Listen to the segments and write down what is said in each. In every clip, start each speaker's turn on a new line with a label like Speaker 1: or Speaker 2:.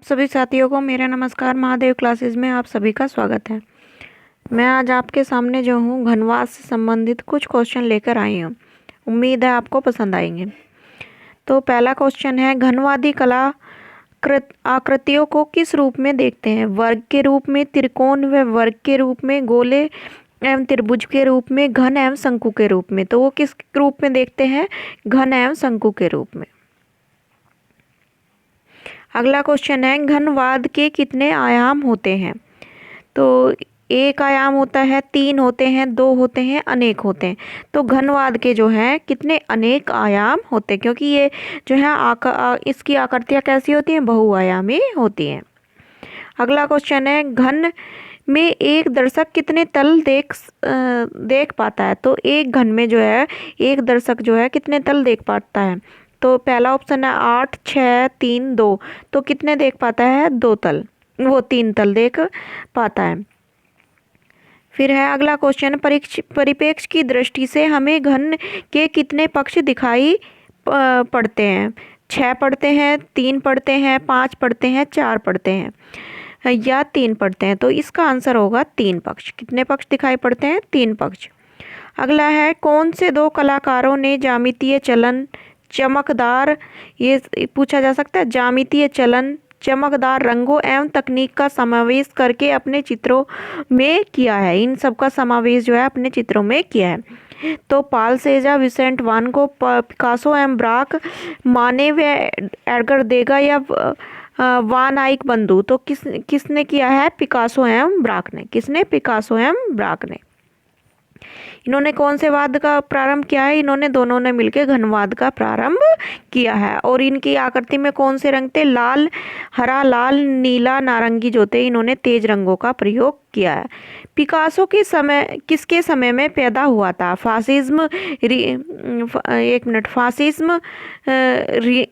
Speaker 1: सभी साथियों को मेरा नमस्कार। महादेव क्लासेस में आप सभी का स्वागत है। मैं आज आपके सामने जो हूँ घनवाद से संबंधित कुछ क्वेश्चन लेकर आई हूँ। उम्मीद है आपको पसंद आएंगे। तो पहला क्वेश्चन है, घनवादी कला आकृतियों को किस रूप में देखते हैं? वर्ग के रूप में, त्रिकोण व वर्ग के रूप में, गोले एवं त्रिभुज के रूप में, घन एवं शंकु के रूप में। तो वो किस रूप में देखते हैं? घन एवं शंकु के रूप में। अगला क्वेश्चन है, घनवाद के कितने आयाम होते हैं? तो एक आयाम होता है, तीन होते हैं, दो होते हैं, अनेक होते हैं। तो घनवाद के जो हैं कितने अनेक आयाम होते हैं, क्योंकि ये जो है इसकी आकृतियाँ कैसी होती हैं? बहुआयामी होती हैं। अगला क्वेश्चन है, घन में एक दर्शक कितने तल देख पाता है? तो एक घन में जो है एक दर्शक जो है कितने तल देख पाता है? तो पहला ऑप्शन है 8, 6, 3, 2। तो कितने देख पाता है? 2 तल, वो 3 तल देख पाता है। फिर है अगला क्वेश्चन, परिप्रेक्ष्य की दृष्टि से हमें घन के कितने पक्ष दिखाई पड़ते हैं? 6 पड़ते हैं, 3 पड़ते हैं, 5 पड़ते हैं, 4 पड़ते हैं या 3 पड़ते हैं? तो इसका आंसर होगा 3 पक्ष। कितने पक्ष दिखाई पड़ते हैं? 3 पक्ष। अगला है, कौन से दो कलाकारों ने ज्यामितीय चलन चमकदार, ये पूछा जा सकता है, ज्यामितीय चलन चमकदार रंगों एवं तकनीक का समावेश करके अपने चित्रों में किया है? इन सब का समावेश जो है अपने चित्रों में किया है। तो पाल सेजा, विसेंट वान गो, पिकासो एवं ब्राक, माने व एडगर देगा या वान आइक बंधु। तो किसने किया है? पिकासो एवं ब्राक ने। किसने? पिकासो एवं ब्राक ने। इन्होंने कौन से वाद का प्रारंभ किया है? इन्होंने दोनों ने मिलकर घनवाद का प्रारंभ किया है। और इनकी आकृति में कौन से रंग थे? लाल, हरा, लाल, नीला, नारंगी जो थे, इन्होंने तेज रंगों का प्रयोग किया है। पिकासो के समय किसके समय में पैदा हुआ था? फासिज्म, फासिज्म,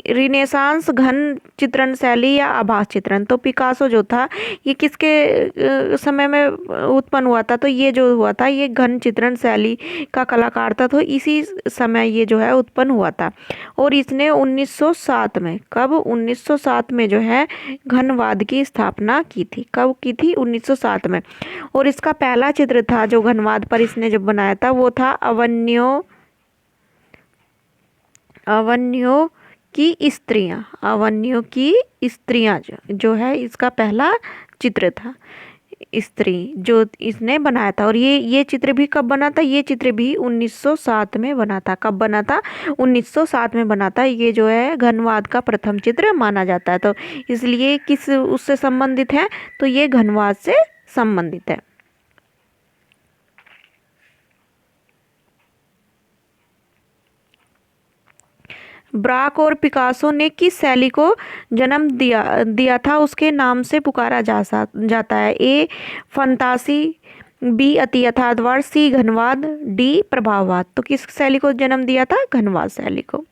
Speaker 1: रिनेसांस, घन चित्रण शैली या आभास चित्रण। तो पिकासो जो था ये किसके समय में उत्पन्न हुआ था? तो ये जो हुआ था ये घन चित्रण शैली का कलाकार था। तो इसी समय ये जो है उत्पन्न हुआ था। और इसने 1907 में, कब? 1907 में जो है घनवाद की स्थापना की थी। कब की थी? 1907 में। और इसका पहला चित्र था जो घनवाद पर इसने जब बनाया था वो था अवन्यो की स्त्रियां। अवन्यो की स्त्रियां जो है इसका पहला चित्र था, स्त्री जो इसने बनाया था। और ये चित्र भी कब बना था? ये चित्र भी 1907 में बना था। कब बना था? 1907 में बना था। ये जो है घनवाद का प्रथम चित्र माना जाता है। तो इसलिए किस उससे संबंधित है? तो ये घनवाद से संबंधित है। ब्राक और पिकासो ने किस शैली को जन्म दिया था? उसके नाम से पुकारा जाता है। ए फंतासी, बी अति यथार्थवाद, सी घनवाद, डी प्रभाववाद। तो किस शैली को जन्म दिया था? घनवाद शैली को।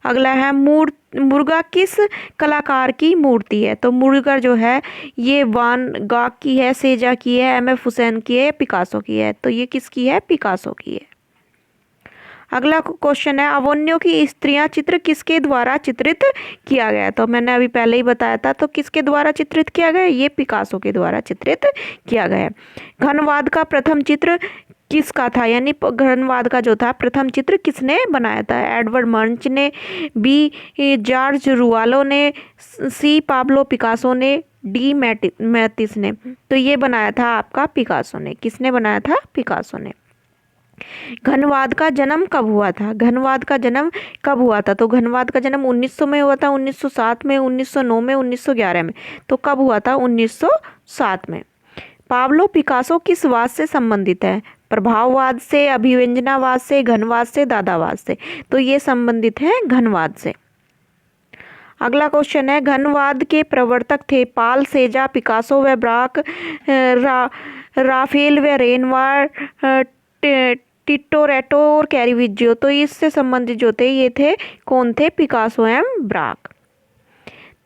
Speaker 1: अगला है, मुर्गा किस कलाकार की मूर्ति है? तो मुर्गा जो है ये वान गॉग की है, सेजा की है, एम.एफ. हुसैन की है, पिकासो की है। तो ये किसकी है? पिकासो की है। अगला क्वेश्चन है, अवन्यो की स्त्रियां चित्र किसके द्वारा चित्रित किया गया? तो मैंने अभी पहले ही बताया था। तो किसके द्वारा चित्रित किया गया? ये पिकासो के द्वारा चित्रित किया गया। घनवाद का प्रथम चित्र किसका था? यानी घनवाद का जो था प्रथम चित्र किसने बनाया था? एडवर्ड मर्च ने, बी जॉर्ज रुआलो ने, सी पाब्लो पिकासो ने, डी मैटिस ने। तो ये बनाया था आपका पिकासो ने। किसने बनाया था? पिकासो ने। घनवाद का जन्म कब हुआ था? घनवाद का जन्म कब हुआ था? तो घनवाद का जन्म 1900 में हुआ था, 1907 में, 1909 में, 1911 में। तो कब हुआ था? 1907 में। पाब्लो पिकासो किस वाद से संबंधित है? प्रभाववाद से, अभिव्यंजनावाद से, घनवाद से, दादावाद से। तो ये संबंधित है घनवाद से। अगला क्वेश्चन है, घनवाद के प्रवर्तक थे पाल, सेजा, पिकासो व ब्राक, राफेल व रेनवार, टिटोरेटो और कैरिविजियो। तो इससे संबंधित जो थे ये थे, कौन थे? पिकासो एवं ब्राक।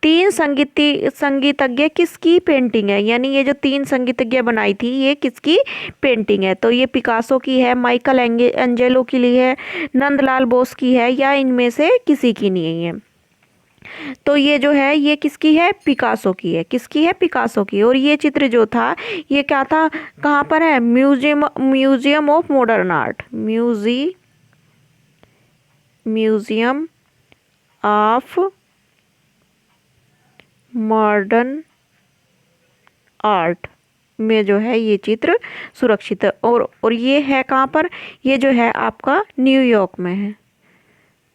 Speaker 1: 3 संगीतज्ञ किसकी पेंटिंग है? यानी ये जो 3 संगीतज्ञ बनाई थी ये किसकी पेंटिंग है? तो ये पिकासो की है, माइकल एंजेलो की है, नंदलाल बोस की है, या इनमें से किसी की नहीं है? तो ये जो है ये किसकी है, पिकासो की है। किसकी है, पिकासो की। और ये चित्र जो था ये क्या था, कहाँ पर है, museum of modern art, museum of modern art में जो है ये चित्र सुरक्षित है। और ये है कहाँ पर, ये जो है आपका न्यूयॉर्क में है,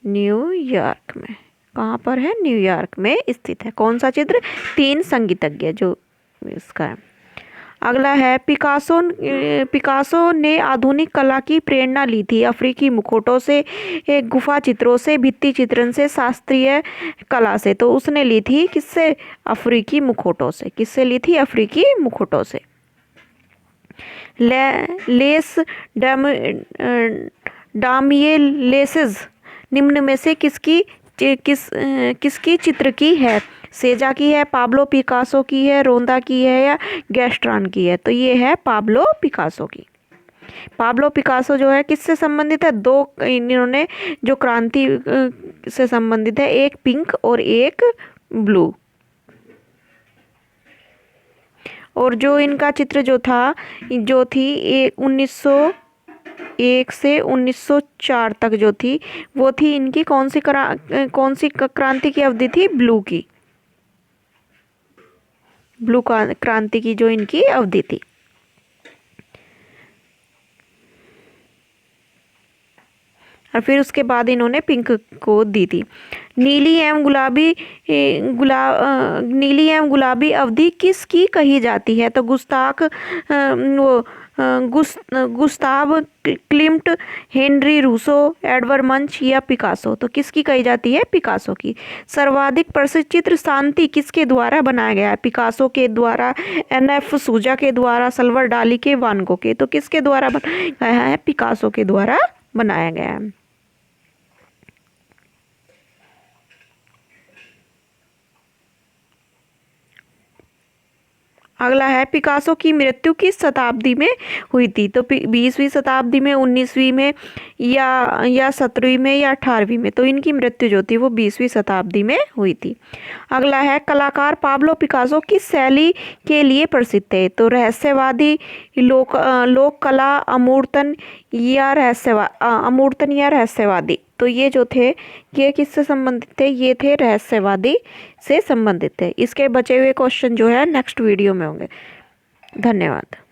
Speaker 1: न्यूयॉर्क में। कहाँ पर है, न्यूयॉर्क में स्थित है। कौन सा चित्र, तीन संगीतज्ञ जो इसका है। अगला है पिकासो ने आधुनिक कला की प्रेरणा ली थी अफ्रीकी मुखौटों से, एक गुफा चित्रों से, भित्ति चित्रण से, शास्त्रीय कला से। तो उसने ली थी किससे, अफ्रीकी मुखौटों से। किससे ली थी, अफ्रीकी मुखौटों से। लेस डामियलेसिस निम्न में से किसकी चित्र की है, सेजा की है, पाब्लो पिकासो की है, रोंदा की है या गैस्ट्रॉन की है। तो ये है पाब्लो पिकासो की। पाब्लो पिकासो जो है किससे संबंधित है, दो इन्होंने जो क्रांति से संबंधित है, एक पिंक और एक ब्लू। और जो इनका चित्र जो था, जो थी 1901 से 1904 तक जो थी, वो थी इनकी कौन सी क्रांति की अवधि थी, ब्लू की, ब्लू क्रांति की जो इनकी अवधि थी। और फिर उसके बाद इन्होंने पिंक को दी थी। नीली एवं गुलाबी अवधि किसकी कही जाती है, तो गुस्ताव क्लिम्ट, हेनरी रूसो, एडवर्ड मंच या पिकासो। तो किसकी कही जाती है, पिकासो की। सर्वाधिक प्रसिद्ध चित्र शांति किसके द्वारा बनाया गया है, पिकासो के द्वारा, NF सूजा के द्वारा, सल्वर डाली के, वान गो के। तो किसके द्वारा बनाया गया है, पिकासो के द्वारा बनाया गया है। अगला है पिकासो की मृत्यु किस शताब्दी में हुई थी, तो 20वीं शताब्दी में, 19वीं में या 17वीं में या 18वीं में। तो इनकी मृत्यु जो थी वो 20वीं शताब्दी में हुई थी। अगला है कलाकार पाब्लो पिकासो किस शैली के लिए प्रसिद्ध थे, तो रहस्यवादी, लोक कला, अमूर्तन या रहस्यवादी। तो ये जो थे ये किससे संबंधित थे, ये थे रहस्यवादी से संबंधित थे। इसके बचे हुए क्वेश्चन जो है नेक्स्ट वीडियो में होंगे। धन्यवाद।